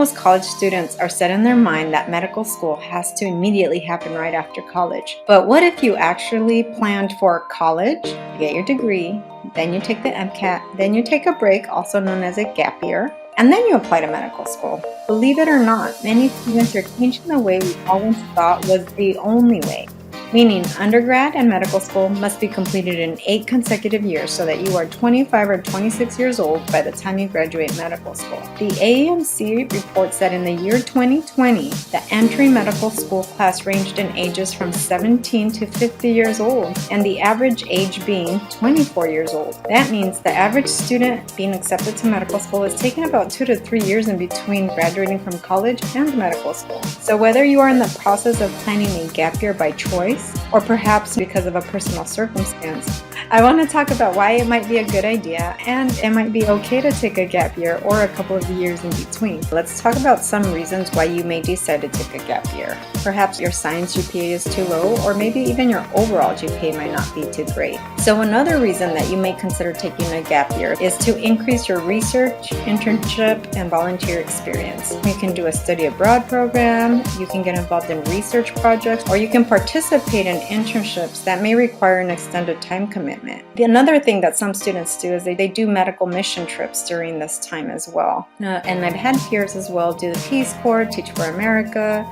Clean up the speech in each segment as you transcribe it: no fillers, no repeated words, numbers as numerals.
most college students are set in their mind that medical school has to immediately happen right after college. But what if you actually planned for college, you get your degree, then you take the MCAT, then you take a break, also known as a gap year, and then you apply to medical school? Believe it or not, many students are changing the way we always thought was the only way. Meaning undergrad and medical school must be completed in 8 consecutive years so that you are 25 or 26 years old by the time you graduate medical school. The AAMC reports that in the year 2020, the entering medical school class ranged in ages from 17 to 50 years old, and the average age being 24 years old. That means the average student being accepted to medical school is taking about 2 to 3 years in between graduating from college and medical school. So whether you are in the process of planning a gap year by choice, or perhaps because of a personal circumstance, I want to talk about why it might be a good idea and it might be okay to take a gap year or a couple of years in between. Let's talk about some reasons why you may decide to take a gap year. Perhaps your science GPA is too low, or maybe even your overall GPA might not be too great. So another reason that you may consider taking a gap year is to increase your research, internship, and volunteer experience. You can do a study abroad program, you can get involved in research projects, or you can participate in internships that may require an extended time commitment. Another thing that some students do is they do medical mission trips during this time as well. And I've had peers as well do the Peace Corps, Teach for America.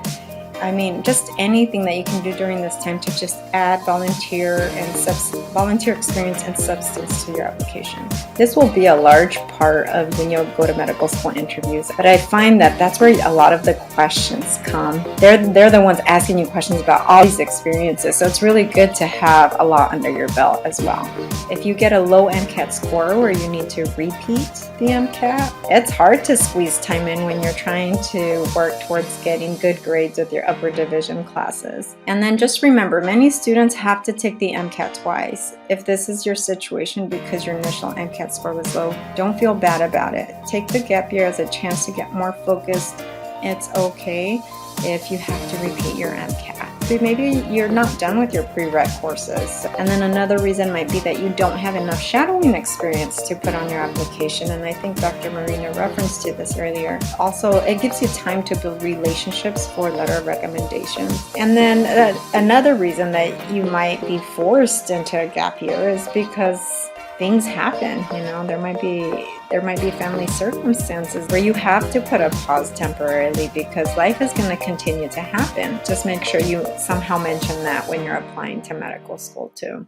I mean, just anything that you can do during this time to just add volunteer experience and substance to your application. This will be a large part of when you'll go to medical school interviews, but I find that that's where a lot of the questions come. They're the ones asking you questions about all these experiences, so it's really good to have a lot under your belt as well. If you get a low MCAT score where you need to repeat the MCAT, it's hard to squeeze time in when you're trying to work towards getting good grades with your upper division classes. And then just remember, many students have to take the MCAT twice. If this is your situation because your initial MCAT score was low, don't feel bad about it. Take the gap year as a chance to get more focused. It's okay if you have to repeat your MCAT. Maybe you're not done with your prereq courses. And then another reason might be that you don't have enough shadowing experience to put on your application. And I think Dr. Marina referenced to this earlier. Also, it gives you time to build relationships for letter of recommendations. And then another reason that you might be forced into a gap year is because things happen. There might be family circumstances where you have to put a pause temporarily because life is going to continue to happen. Just make sure you somehow mention that when you're applying to medical school too.